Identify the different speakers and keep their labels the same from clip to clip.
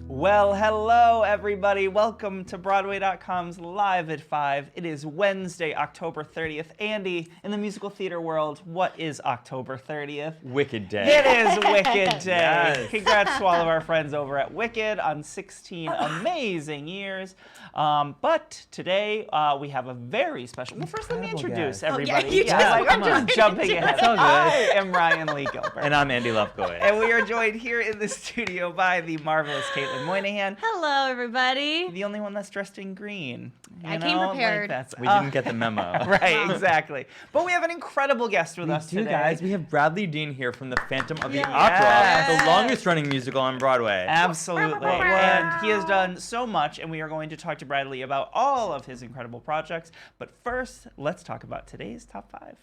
Speaker 1: Well, hello everybody. Welcome to Broadway.com's Live at 5. It is Wednesday, October 30th. Andy, in the musical theater world, what is October 30th?
Speaker 2: Wicked Day.
Speaker 1: It is Wicked Day.
Speaker 2: Yes.
Speaker 1: Congrats to all of our friends over at Wicked on 16 amazing years. But today we have a very special. Well, first let me
Speaker 2: Incredible
Speaker 1: introduce
Speaker 2: guest.
Speaker 1: everybody.
Speaker 2: come
Speaker 1: I'm
Speaker 2: on.
Speaker 1: just jumping ahead.
Speaker 2: It's all good.
Speaker 1: I am Ryan Lee Gilbert.
Speaker 2: And I'm Andy Lefkowitz.
Speaker 1: And we are joined here in the studio by the marvelous Caitlin Moynihan.
Speaker 3: Hello, everybody.
Speaker 1: The only one that's dressed in green.
Speaker 3: I came prepared.
Speaker 2: We didn't get the memo.
Speaker 1: Right, exactly. But we have an incredible guest with us today.
Speaker 2: Guys, we have Bradley Dean here from the Phantom of the
Speaker 1: Yes.
Speaker 2: Opera, the longest running musical on Broadway.
Speaker 1: Absolutely. And he has done so much, and we are going to talk to Bradley about all of his incredible projects. But first, let's talk about today's top 5.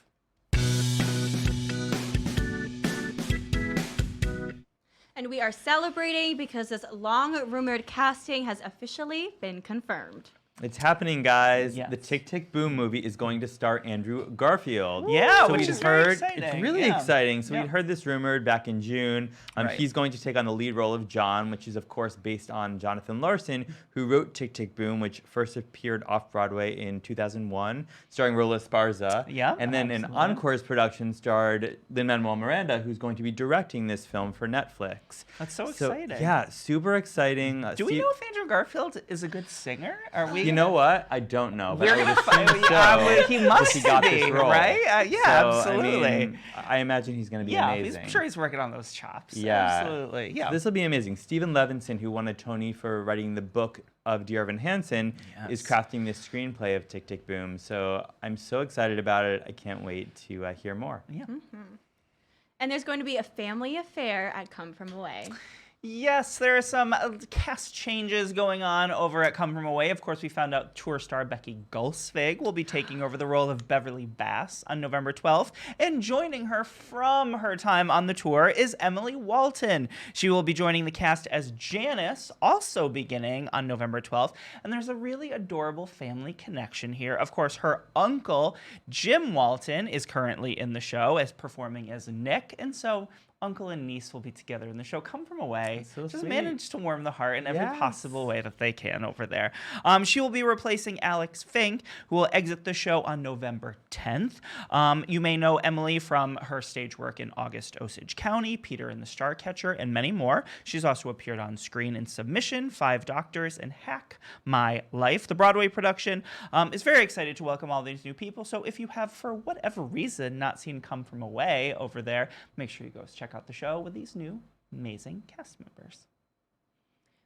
Speaker 3: And we are celebrating because this long-rumored casting has officially been confirmed.
Speaker 2: It's happening, guys.
Speaker 1: Yes.
Speaker 2: The Tick, Tick, Boom movie is going to star Andrew Garfield.
Speaker 1: Yeah,
Speaker 2: so
Speaker 1: which
Speaker 2: we'd
Speaker 1: is very
Speaker 2: heard,
Speaker 1: exciting.
Speaker 2: It's really
Speaker 1: Yeah.
Speaker 2: exciting. So
Speaker 1: Yeah.
Speaker 2: we'd heard this rumored back in June.
Speaker 1: Right.
Speaker 2: He's going to take on the lead role of John, which is, of course, based on Jonathan Larson, who wrote Tick, Tick, Boom, which first appeared off-Broadway in 2001, starring Rola Esparza.
Speaker 1: Yeah,
Speaker 2: And then an
Speaker 1: absolutely.
Speaker 2: Encore's production starred Lin-Manuel Miranda, who's going to be directing this film for Netflix.
Speaker 1: That's so exciting.
Speaker 2: Yeah, super exciting.
Speaker 1: Do we know if Andrew Garfield is a good singer? Are we?
Speaker 2: You know what? I don't know, but
Speaker 1: We're
Speaker 2: I would
Speaker 1: gonna find
Speaker 2: assume so.
Speaker 1: but he must
Speaker 2: if he got
Speaker 1: be,
Speaker 2: this role.
Speaker 1: right? Yeah,
Speaker 2: So,
Speaker 1: absolutely.
Speaker 2: I mean, I imagine he's going to be
Speaker 1: Yeah,
Speaker 2: amazing.
Speaker 1: I'm sure he's working on those chops.
Speaker 2: Yeah.
Speaker 1: Absolutely. Yeah.
Speaker 2: This will be amazing. Stephen Levinson, who won a Tony for writing the book of Dear Evan Hansen, is
Speaker 1: Yes.
Speaker 2: crafting this screenplay of Tick, Tick, Boom. So I'm so excited about it. I can't wait to hear more.
Speaker 1: Yeah.
Speaker 3: And there's going to be a family affair at Come From Away.
Speaker 1: Yes, there are some cast changes going on over at Come From Away. Of course, we found out tour star Becky Gulsvig will be taking over the role of Beverly Bass on November 12th. And joining her from her time on the tour is Emily Walton. She will be joining the cast as Janice, also beginning on November 12th. And there's a really adorable family connection here. Of course, her uncle, Jim Walton, is currently in the show as performing as Nick. And so uncle and niece will be together in the show. Come From Away.
Speaker 2: So
Speaker 1: Just
Speaker 2: sweet.
Speaker 1: manage to warm the heart in every
Speaker 2: Yes.
Speaker 1: possible way that they can over there. She will be replacing Alex Fink, who will exit the show on November 10th. You may know Emily from her stage work in August Osage County, Peter and the Starcatcher, and many more. She's also appeared on screen in Submission, Five Doctors, and Hack My Life. The Broadway production is very excited to welcome all these new people. So if you have, for whatever reason, not seen Come From Away over there, make sure you go check out the show with these new amazing cast members.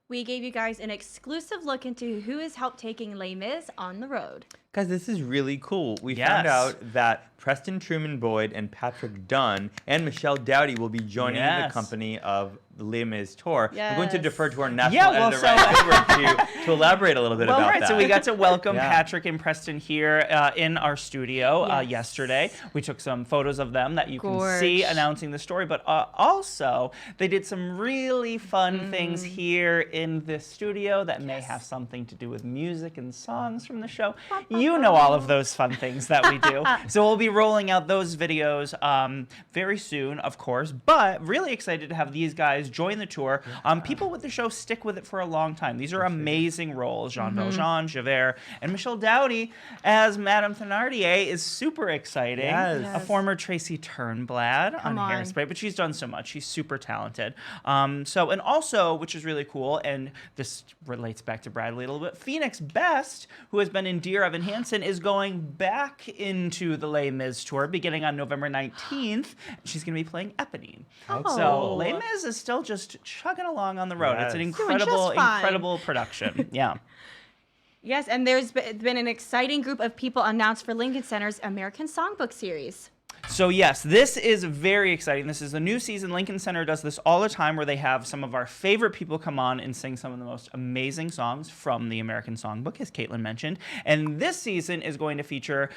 Speaker 3: We gave you guys an exclusive look into who has helped taking Les Mis on the road.
Speaker 2: Guys, this is really cool. We
Speaker 1: Yes.
Speaker 2: found out that Preston Truman Boyd and Patrick Dunn and Michelle Dowdy will be joining
Speaker 1: Yes.
Speaker 2: the company of the Les Mis tour. I'm going to
Speaker 3: Yes.
Speaker 2: defer to our national
Speaker 1: Yeah, well,
Speaker 2: editor,
Speaker 1: so-
Speaker 2: Ryan Gilbert, to elaborate a little bit
Speaker 1: Well,
Speaker 2: about
Speaker 1: right,
Speaker 2: that.
Speaker 1: so we got to welcome
Speaker 2: Yeah.
Speaker 1: Patrick and Preston here in our studio
Speaker 3: Yes.
Speaker 1: yesterday. We took some photos of them that you can see
Speaker 3: Gorge.
Speaker 1: announcing the story, but also they did some really fun things here in this studio that may have something to do with music and songs from the show. You know all of those fun things that we do. So we'll be rolling out those videos very soon, of course, but really excited to have these guys join the tour. People with the show stick with it for a long time. These are amazing roles. Jean Valjean, Javert, and Michelle Dowdy as Madame Thénardier is super exciting.
Speaker 2: Yes.
Speaker 1: A former Tracy Turnblad on
Speaker 3: Come on.
Speaker 1: Hairspray, but she's done so much. She's super talented. And also, which is really cool, and this relates back to Bradley a little bit, Phoenix Best, who has been in Dear Evan Hansen, is going back into the Les Mis tour beginning on November 19th. She's going to be playing Eponine.
Speaker 3: Oh.
Speaker 1: So Les Mis is still just chugging along on the road. It's an
Speaker 2: Yes.
Speaker 3: Doing just
Speaker 1: incredible,
Speaker 3: fine.
Speaker 1: incredible production. Yeah.
Speaker 3: Yes, and there's been an exciting group of people announced for Lincoln Center's American Songbook series.
Speaker 1: So yes, this is very exciting. This is a new season. Lincoln Center does this all the time where they have some of our favorite people come on and sing some of the most amazing songs from the American Songbook, as Caitlin mentioned. And this season is going to feature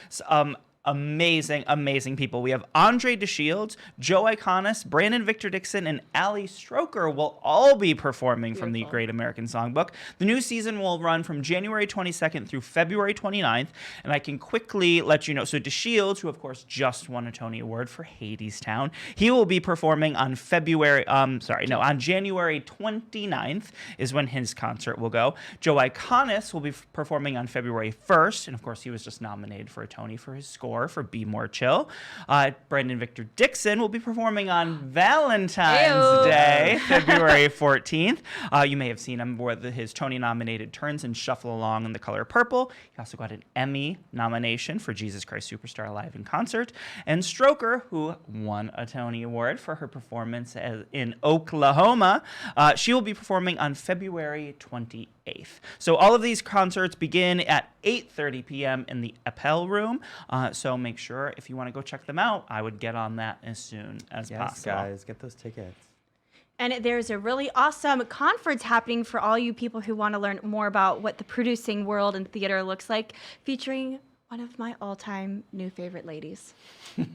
Speaker 1: amazing people. We have Andre DeShields, Joe Iconis, Brandon Victor Dixon, and Ali Stroker will all be performing from the Great American Songbook. The new season will run from January 22nd through February 29th, and I can quickly let you know. So DeShields, who of course just won a Tony Award for Hadestown, he will be performing on on January 29th is when his concert will go. Joe Iconis will be performing on February 1st, and of course he was just nominated for a Tony for his score for Be More Chill. Brandon Victor Dixon will be performing on Valentine's Day, February 14th. You may have seen him with his Tony-nominated Turns and Shuffle Along in The Color Purple. He also got an Emmy nomination for Jesus Christ Superstar Live in Concert. And Stroker, who won a Tony Award for her performance in Oklahoma, she will be performing on February 28th. So all of these concerts begin at 8:30 p.m. in the Appel Room. So make sure if you want to go check them out, I would get on that as soon as possible.
Speaker 2: Yes, guys, get those tickets.
Speaker 3: And there's a really awesome conference happening for all you people who want to learn more about what the producing world and theater looks like, featuring one of my all-time new favorite ladies.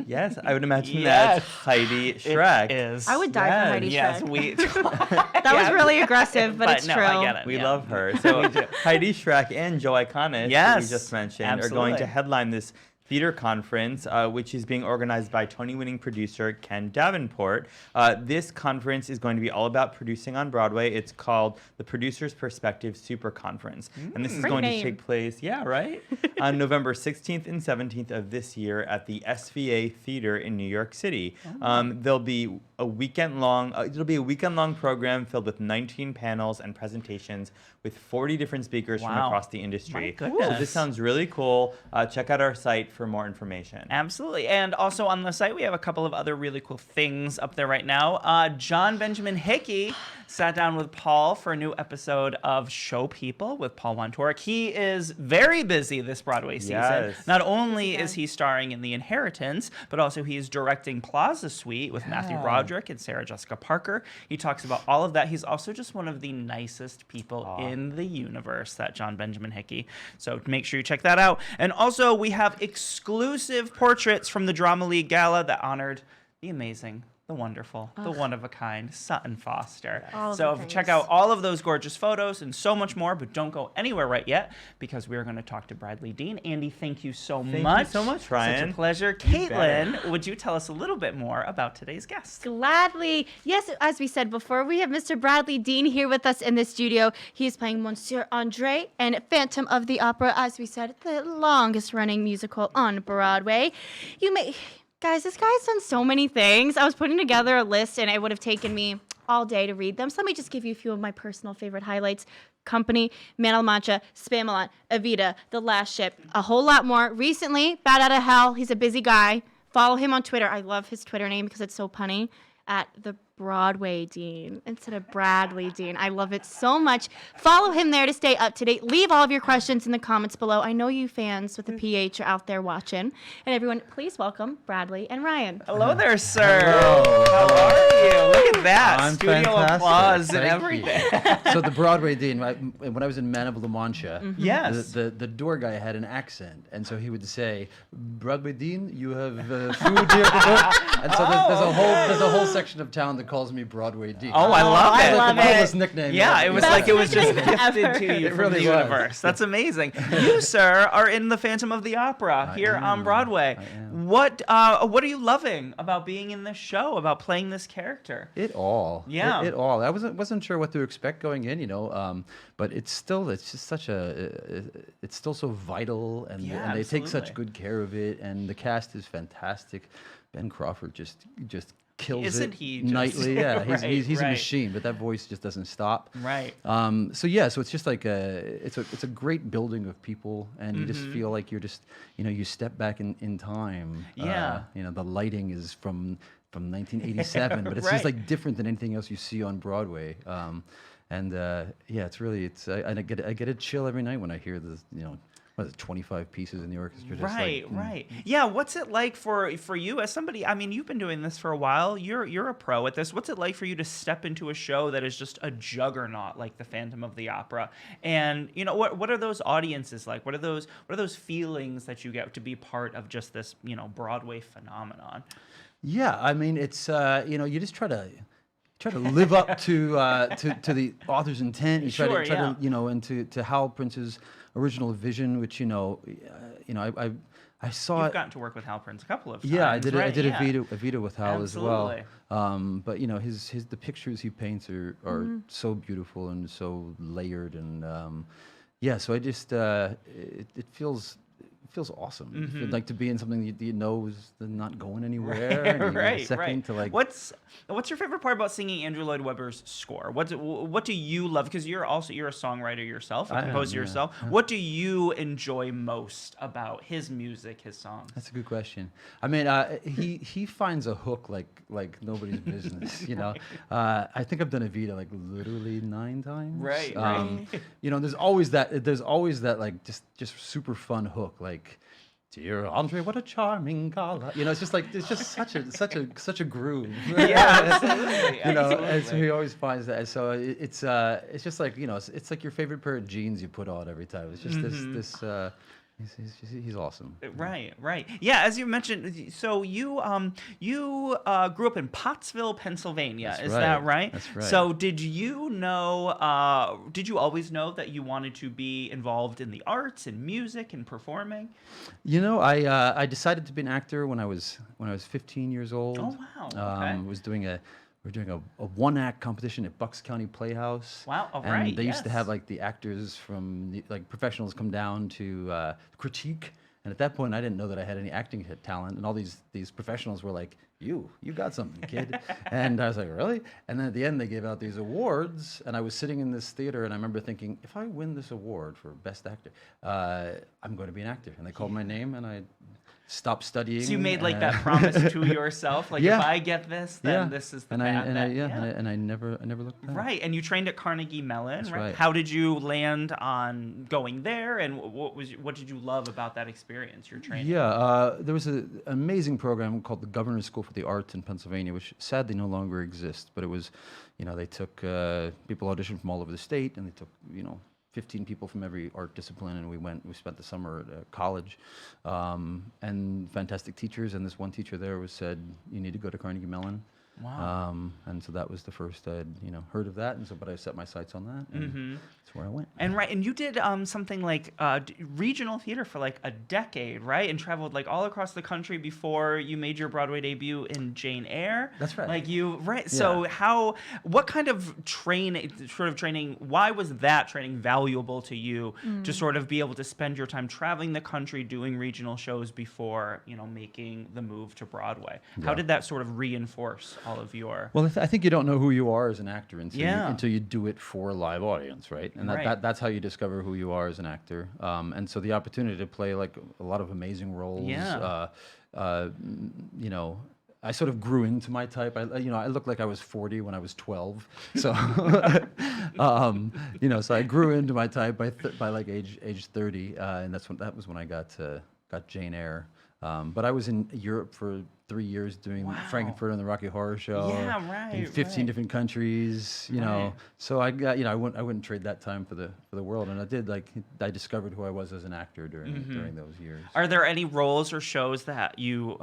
Speaker 2: Yes, I would imagine that's Heidi Schreck.
Speaker 1: It is.
Speaker 3: I would die for Heidi
Speaker 1: Yes,
Speaker 3: Schreck. That was really aggressive, but it's
Speaker 1: no,
Speaker 3: true.
Speaker 1: I get it.
Speaker 2: We
Speaker 1: Yeah.
Speaker 2: love her. So Heidi Schreck and Joe Iconis, that we just mentioned, are going to headline this theater conference, which is being organized by Tony-winning producer Ken Davenport. This conference is going to be all about producing on Broadway. It's called the Producer's Perspective Super Conference. And this is going to take place, on November 16th and 17th of this year at the SVA Theater in New York City. There'll be a weekend-long program filled with 19 panels and presentations with 40 different speakers from across the industry.
Speaker 1: My goodness.
Speaker 2: So this sounds really cool. Check out our site for more information.
Speaker 1: Absolutely. And also on the site, we have a couple of other really cool things up there right now. John Benjamin Hickey sat down with Paul for a new episode of Show People with Paul Wontorek. He is very busy this Broadway season.
Speaker 2: Yes.
Speaker 1: Not only is he starring in The Inheritance, but also he's directing Plaza Suite with Matthew Broderick and Sarah Jessica Parker. He talks about all of that. He's also just one of the nicest people in the universe, that John Benjamin Hickey. So make sure you check that out. And also, we have exclusive portraits from the Drama League Gala that honored the amazing, the wonderful, the one-of-a-kind Sutton Foster. So check out all of those gorgeous photos and so much more, but don't go anywhere right yet because we're going to talk to Bradley Dean. Andy, thank you so much.
Speaker 2: Thank you so much, Ryan.
Speaker 1: Such a pleasure. Caitlin, would you tell us a little bit more about today's guest?
Speaker 3: Gladly. Yes, as we said before, we have Mr. Bradley Dean here with us in the studio. He is playing Monsieur Andre in Phantom of the Opera, as we said, the longest-running musical on Broadway. Guys, this guy's done so many things. I was putting together a list, and it would have taken me all day to read them. So let me just give you a few of my personal favorite highlights. Company, Man of La Mancha, Spamalot, Evita, The Last Ship, a whole lot more. Recently, Bat Out of Hell. He's a busy guy. Follow him on Twitter. I love his Twitter name because it's so punny. At the Broadway Dean instead of Bradley Dean. I love it so much. Follow him there to stay up to date. Leave all of your questions in the comments below. I know you fans with the PH are out there watching. And everyone, please welcome Bradley and Ryan.
Speaker 1: Hello there, sir.
Speaker 4: Hello.
Speaker 1: How are you? Look at that.
Speaker 4: I'm
Speaker 1: Studio
Speaker 4: fantastic.
Speaker 1: applause and
Speaker 4: Thank
Speaker 1: everything.
Speaker 4: you. So the Broadway Dean, when I was in Man of La Mancha,
Speaker 1: Yes.
Speaker 4: the door guy had an accent, and so he would say, "Broadway Dean, you have food here." And so there's a whole section of town that calls me Broadway Dean.
Speaker 1: Oh, I love it.
Speaker 3: I love
Speaker 4: the
Speaker 3: it.
Speaker 4: coolest nickname.
Speaker 1: Yeah, it was like it was just
Speaker 3: nickname
Speaker 1: gifted
Speaker 3: ever.
Speaker 1: to you
Speaker 4: It
Speaker 1: from
Speaker 4: really
Speaker 1: the
Speaker 4: was.
Speaker 1: universe. That's amazing. You, sir, are in the Phantom of the Opera here on Broadway.
Speaker 4: I am.
Speaker 1: What are you loving about being in this show, about playing this character?
Speaker 4: It all.
Speaker 1: Yeah.
Speaker 4: It all. I wasn't sure what to expect going in, but it's just such it's still so vital, and they take such
Speaker 1: absolutely.
Speaker 4: good care of it, and the cast is fantastic. Ben Crawford just kills
Speaker 1: Isn't
Speaker 4: it
Speaker 1: he just-
Speaker 4: nightly. Yeah, he's a
Speaker 1: right.
Speaker 4: machine, but that voice just doesn't stop.
Speaker 1: Right.
Speaker 4: So it's just like it's a great building of people, and you just feel like you're just you step back in time.
Speaker 1: Yeah.
Speaker 4: The lighting is from 1987, but it's just
Speaker 1: Right.
Speaker 4: like different than anything else you see on Broadway. It's really I get a chill every night when I hear the what is it, 25 pieces in the orchestra.
Speaker 1: Right, right. Yeah, what's it like for you as somebody, I mean, you've been doing this for a while. You're a pro at this. What's it like for you to step into a show that is just a juggernaut like the Phantom of the Opera? And, you know, what are those audiences like? What are those feelings that you get to be part of just this, you know, Broadway phenomenon?
Speaker 4: Yeah, I mean, it's you just try to live up to the author's intent. You try to and to Hal Prince's original vision, which I saw.
Speaker 1: You've gotten to work with Hal Prince a couple of times.
Speaker 4: Yeah, I did.
Speaker 1: Right?
Speaker 4: I did a Vita with Hal as well. But the pictures he paints are so beautiful and so layered, and so I just it feels awesome. Like to be in something that you know is not going anywhere. And
Speaker 1: right.
Speaker 4: To like.
Speaker 1: What's your favorite part about singing Andrew Lloyd Webber's score? What do you love? Because you're a songwriter yourself, a composer yourself. Yeah. What do you enjoy most about his music, his songs?
Speaker 4: That's a good question. I mean, he finds a hook like nobody's business. You know, I think I've done Evita like literally 9 times.
Speaker 1: Right.
Speaker 4: There's always that like just super fun hook like. Dear Andre, what a charming gala! You know, it's just such a groove.
Speaker 1: Yeah, absolutely.
Speaker 4: And so he always finds that. So it's just like it's like your favorite pair of jeans you put on every time. It's just this. He's awesome.
Speaker 1: Right. Yeah, as you mentioned, so you grew up in Pottsville, Pennsylvania. Is that right?
Speaker 4: That's right.
Speaker 1: So did you know? Did you always know that you wanted to be involved in the arts and music and performing?
Speaker 4: I decided to be an actor when I was 15 years old.
Speaker 1: Oh wow! Okay.
Speaker 4: We're doing a one-act competition at Bucks County Playhouse.
Speaker 1: Wow! All
Speaker 4: and
Speaker 1: right.
Speaker 4: they used to have like the actors from professionals come down to critique. And at that point, I didn't know that I had any acting talent. And all these professionals were like, "You got something, kid." And I was like, "Really?" And then at the end, they gave out these awards. And I was sitting in this theater, and I remember thinking, if I win this award for Best Actor, I'm going to be an actor. And they called my name, and I stopped studying.
Speaker 1: So you made like that promise to yourself, like if I get this, then this is the path.
Speaker 4: And I never looked back.
Speaker 1: Right, and you trained at Carnegie Mellon,
Speaker 4: That's
Speaker 1: right?
Speaker 4: right?
Speaker 1: How did you land on going there, and what did you love about that experience, your training?
Speaker 4: Yeah, there was an amazing program called the Governor's School for the Arts in Pennsylvania, which sadly no longer exists. But it was, they took people auditioned from all over the state, and they took 15 people from every art discipline, and we spent the summer at college, and fantastic teachers. And this one teacher there said, "You need to go to Carnegie Mellon."
Speaker 1: Wow.
Speaker 4: And so that was the first I'd heard of that, but I set my sights on that, and that's where I went.
Speaker 1: And you did something like regional theater for like a decade, right? And traveled like all across the country before you made your Broadway debut in Jane Eyre.
Speaker 4: That's right.
Speaker 1: Right.
Speaker 4: Yeah.
Speaker 1: So what kind of training? Why was that training valuable to you to sort of be able to spend your time traveling the country doing regional shows before making the move to Broadway?
Speaker 4: Yeah.
Speaker 1: How did that sort of reinforce all of your?
Speaker 4: Well, I think you don't know who you are as an actor until you do it for a live audience, right? And that's how you discover who you are as an actor. And so the opportunity to play like a lot of amazing roles.
Speaker 1: Yeah.
Speaker 4: I sort of grew into my type. I looked like I was 40 when I was 12. So, so I grew into my type by like age 30, and that was when I got Jane Eyre. But I was in Europe for 3 years doing Frankenfurter and the Rocky Horror Show.
Speaker 1: Yeah, right.
Speaker 4: In 15 different countries, So I got, I wouldn't trade that time for the world. And I did, I discovered who I was as an actor during those years.
Speaker 1: Are there any roles or shows that you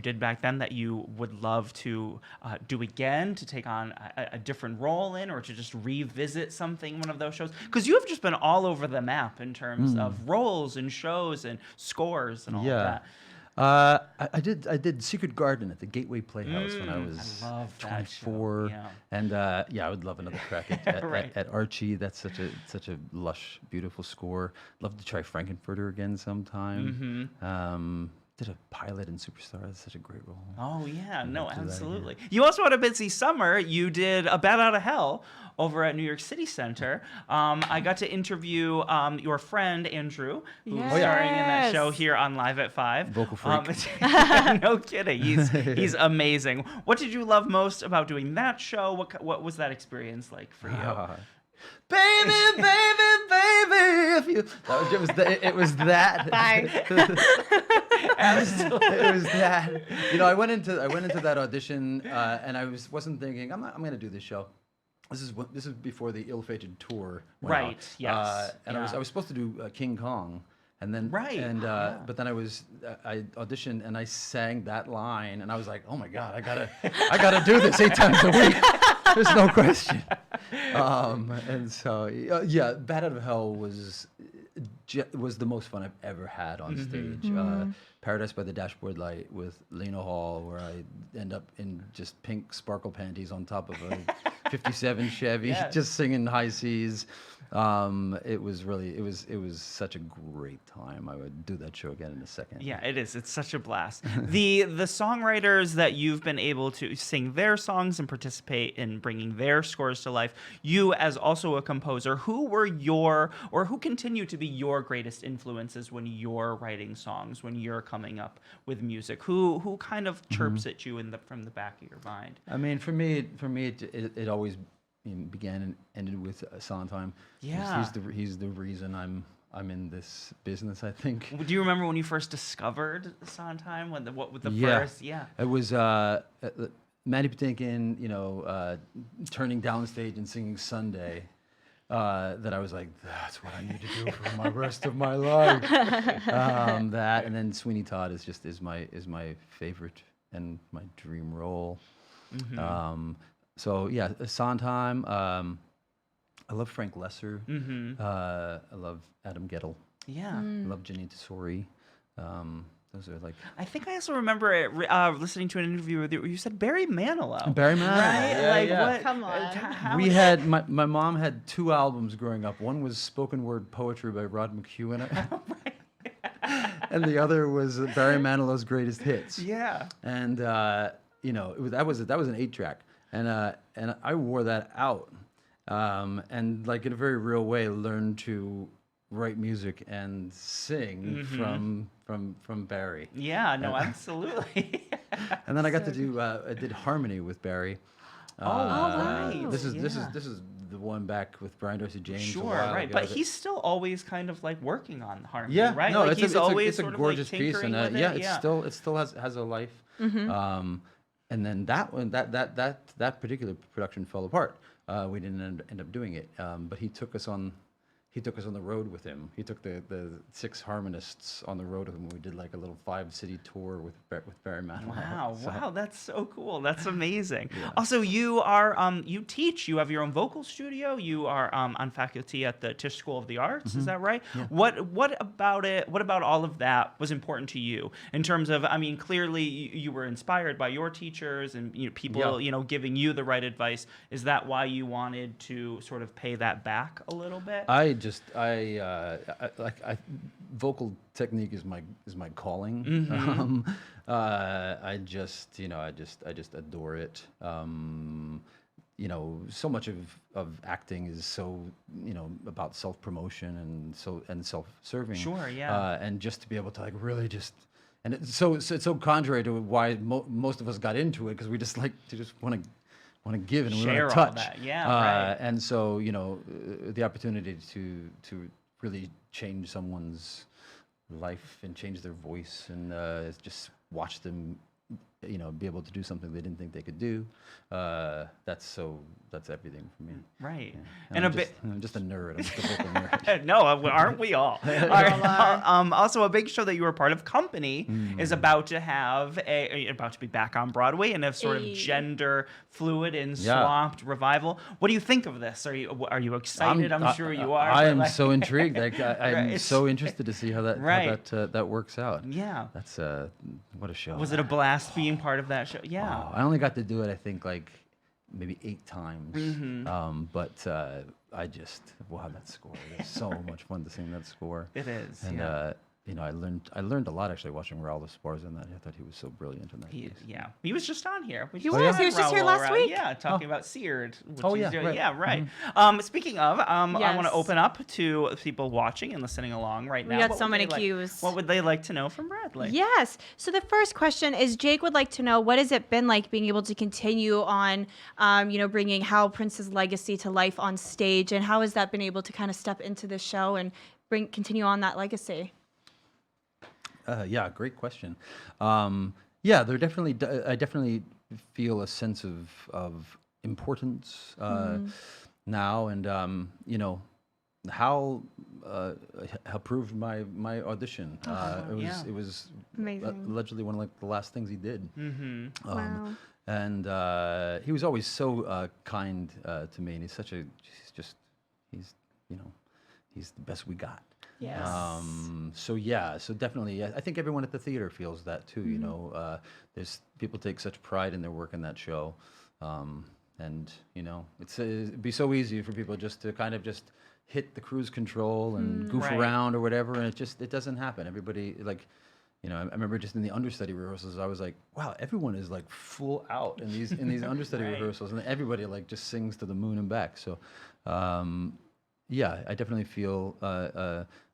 Speaker 1: did back then that you would love to do again, to take on a different role in, or to just revisit one of those shows? Because you have just been all over the map in terms of roles and shows and scores and all of that.
Speaker 4: I did Secret Garden at the Gateway Playhouse when I was 24, and I would love another crack at Archie. That's such a lush, beautiful score. Love to try Frankenfurter again sometime. Did a pilot in Superstar. That's such a great role.
Speaker 1: Oh yeah, no, absolutely. You also had a busy summer. You did A Bat Out of Hell over at New York City Center. I got to interview your friend Andrew, who's starring in that show here on Live at 5.
Speaker 4: Vocal freak.
Speaker 1: No kidding. He's amazing. What did you love most about doing that show? What was that experience like for you?
Speaker 4: baby, baby, baby. If you, it was that.
Speaker 3: Bye.
Speaker 4: It was that. You know, I went into that audition, and I wasn't thinking I'm going to do this show. This is before the ill-fated tour went
Speaker 1: Right.
Speaker 4: out.
Speaker 1: Yes.
Speaker 4: And I was supposed to do King Kong, and then but then I auditioned and I sang that line, and I was like, oh my God, I gotta do this 8 times a week. There's no question. And so yeah, Bat Out of Hell was the most fun I've ever had on stage. Paradise by the Dashboard Light with Lena Hall, where I end up in just pink sparkle panties on top of a 57 Chevy, just singing High Seas. It was such a great time. I would do that show again in a second.
Speaker 1: Yeah, it is. It's such a blast. The songwriters that you've been able to sing their songs and participate in bringing their scores to life, you as also a composer, who continue to be your greatest influences when you're writing songs, when you're coming up with music? Who kind of chirps at you from the back of your mind?
Speaker 4: I mean, for me, it always began and ended with Sondheim.
Speaker 1: Yeah.
Speaker 4: He's the reason I'm in this business, I think.
Speaker 1: Do you remember when you first discovered Sondheim? First? Yeah.
Speaker 4: It was Mandy Patinkin, turning downstage and singing Sunday. That I was like, that's what I need to do for my rest of my life. That, and then Sweeney Todd is my favorite and my dream role. So yeah, Sondheim. I love Frank Lesser. I love Adam Gettle.
Speaker 1: Yeah.
Speaker 4: I love Janine Tesori. Those are like.
Speaker 1: I think I also remember listening to an interview with you where you said Barry Manilow.
Speaker 4: Barry Manilow.
Speaker 1: Right?
Speaker 4: Yeah,
Speaker 1: What?
Speaker 3: Come on.
Speaker 4: We had my mom had 2 albums growing up. One was spoken word poetry by Rod McHugh, and the other was Barry Manilow's greatest hits.
Speaker 1: Yeah.
Speaker 4: And that was an 8-track, and I wore that out, and like in a very real way learned to write music and sing from Barry.
Speaker 1: Yeah, no, absolutely.
Speaker 4: And then I got to do I did harmony with Barry.
Speaker 1: Right.
Speaker 4: This is the one back with Brian Dorsey James.
Speaker 1: Sure,
Speaker 4: a while
Speaker 1: right.
Speaker 4: ago
Speaker 1: But he's still always kind of like working on harmony,
Speaker 4: yeah,
Speaker 1: right?
Speaker 4: No,
Speaker 1: like
Speaker 4: it's
Speaker 1: always
Speaker 4: a gorgeous piece, and it still has a life. And then that one, that particular production fell apart. We didn't end up doing it, but he took us on the road with him. He took the 6 harmonists on the road with him. We did like a little 5-city tour with Barry Manilow.
Speaker 1: Wow, that's so cool. That's amazing. Yeah. Also, you are you teach. You have your own vocal studio. You are on faculty at the Tisch School of the Arts. Is that right? Yeah. What about it? What about all of that was important to you in terms of? I mean, clearly you were inspired by your teachers and people giving you the right advice. Is that why you wanted to sort of pay that back a little bit?
Speaker 4: Vocal technique is my calling. I just adore it. So much of acting is so about self-promotion and self-serving.
Speaker 1: Sure, yeah.
Speaker 4: And just to be able to like really just. And it's so contrary to why most of us got into it, because we just like to just want to give and we want to touch.
Speaker 1: All that. Yeah, right.
Speaker 4: And so the opportunity to really change someone's life and change their voice and just watch them be able to do something they didn't think they could do. That's everything for me.
Speaker 1: Right.
Speaker 4: Yeah. And I'm just a nerd. I'm just a vocal nerd.
Speaker 1: No, aren't we all? Also, a big show that you were part of, Company, is about to be back on Broadway in a sort of gender fluid and swamped revival. What do you think of this? Are you excited? I'm sure you are.
Speaker 4: I am so intrigued. I'm so interested to see how that works out.
Speaker 1: Yeah.
Speaker 4: That's what a show.
Speaker 1: Was it a blast being part of that show? Yeah.
Speaker 4: Oh, I only got to do it, I think, like maybe 8 times. But I just that score. It's so much fun to sing that score.
Speaker 1: It is.
Speaker 4: And I learned a lot actually watching Raul Esparza in that. I thought he was so brilliant in that piece.
Speaker 1: Yeah, he was just on here.
Speaker 3: He was just here last week.
Speaker 1: Yeah, talking about Seared.
Speaker 4: Right.
Speaker 1: Yeah, right. Speaking of, I want to open up to people watching and listening along right now.
Speaker 3: We got so many cues.
Speaker 1: What would they like to know from Bradley?
Speaker 3: Yes. So the first question is, Jake would like to know, what has it been like being able to continue on, bringing Hal Prince's legacy to life on stage, and how has that been able to kind of step into this show and continue on that legacy?
Speaker 4: Great question. There definitely, I definitely feel a sense of importance now, and Hal approved my audition. It was
Speaker 3: amazing.
Speaker 4: Allegedly one of the last things he did.
Speaker 1: Mm-hmm.
Speaker 3: Wow.
Speaker 4: And he was always so kind to me, and he's the best we got.
Speaker 3: Yes.
Speaker 4: So definitely, I think everyone at the theater feels that too.
Speaker 3: Mm-hmm.
Speaker 4: There's people take such pride in their work in that show, and it'd be so easy for people just to kind of just hit the cruise control and goof around or whatever, and it doesn't happen. Everybody I remember just in the understudy rehearsals, I was like, wow, everyone is like full out in these understudy rehearsals, and everybody like just sings to the moon and back. So. I definitely feel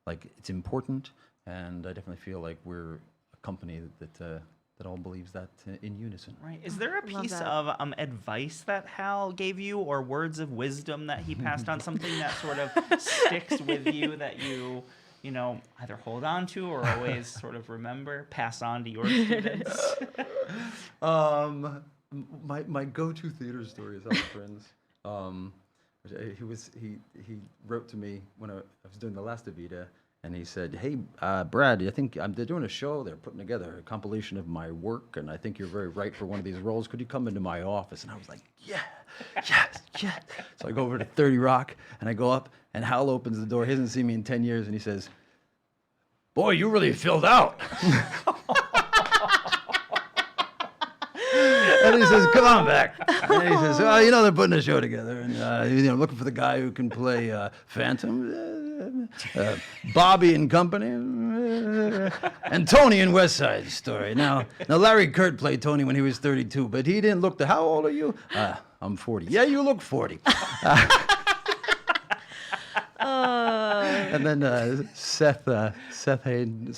Speaker 4: like it's important, and I definitely feel like we're a company that all believes that in unison.
Speaker 1: Right. Is there a piece of advice that Hal gave you, or words of wisdom that he passed on, something that sort of sticks with you that you either hold on to or always sort of remember, pass on to your students?
Speaker 4: My go-to theater story is Hal Prince. He wrote to me when I was doing the last Evita, and he said, "Hey, Brad, I think they're doing a show. They're putting together a compilation of my work, and I think you're very right for one of these roles. Could you come into my office?" And I was like, "Yeah, yes." So I go over to 30 Rock, and I go up, and Hal opens the door. He hasn't seen me in 10 years, and he says, "Boy, you really filled out." And he says, "Come on back." And he says, they're putting a show together, and looking for the guy who can play Phantom, Bobby and Company, and Tony in West Side Story. Now Larry Kurt played Tony when he was 32, but he didn't look how old are you? I'm 40. Yeah, you look 40. And then Seth Sklarhain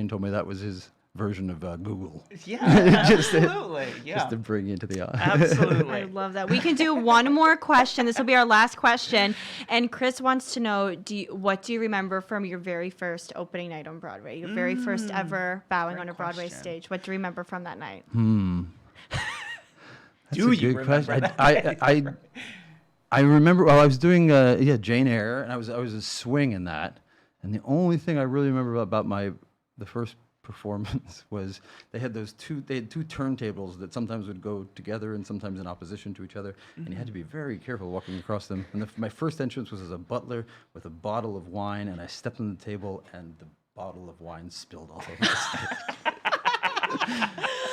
Speaker 4: told me that was his version of Google.
Speaker 1: Yeah, absolutely.
Speaker 4: Just to bring you into the
Speaker 1: Absolutely.
Speaker 3: I love that. We can do one more question. This will be our last question. And Chris wants to know, what do you remember from your very first opening night on Broadway? Your very first ever bowing on a Broadway stage. What do you remember from that night?
Speaker 1: Do you remember that?
Speaker 4: I remember, I was doing Jane Eyre, and I was a swing in that. And the only thing I really remember about the first performance was they had two turntables that sometimes would go together and sometimes in opposition to each other, and you had to be very careful walking across them. And my first entrance was as a butler with a bottle of wine, and I stepped on the table and the bottle of wine spilled all over the stage.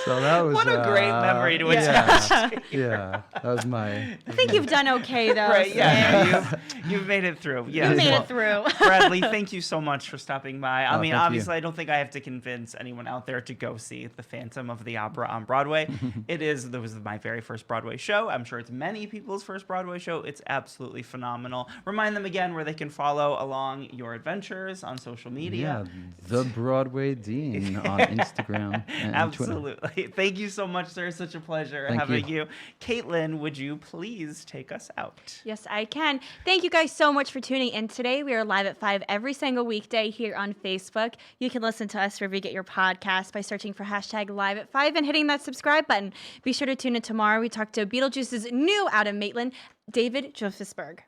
Speaker 4: So that was
Speaker 1: what a great memory to attach.
Speaker 4: Yeah, that was my.
Speaker 3: I think you've done okay though.
Speaker 1: Right? Yeah, you've made it through. Yeah,
Speaker 3: you made it through.
Speaker 1: Bradley, thank you so much for stopping by. I mean, obviously,
Speaker 4: you.
Speaker 1: I don't think I have to convince anyone out there to go see The Phantom of the Opera on Broadway. That was my very first Broadway show. I'm sure it's many people's first Broadway show. It's absolutely phenomenal. Remind them again where they can follow along your adventures on social media.
Speaker 4: Yeah, The Broadway Dean on Instagram and
Speaker 1: Absolutely.
Speaker 4: Twitter.
Speaker 1: Thank you so much, sir. Such a pleasure having you. Caitlin, would you please take us out?
Speaker 3: Yes, I can. Thank you guys so much for tuning in today. We are live at 5 every single weekday here on Facebook. You can listen to us wherever you get your podcast by searching for #live@5 and hitting that subscribe button. Be sure to tune in tomorrow. We talk to Beetlejuice's new Adam Maitland, David Josephsberg.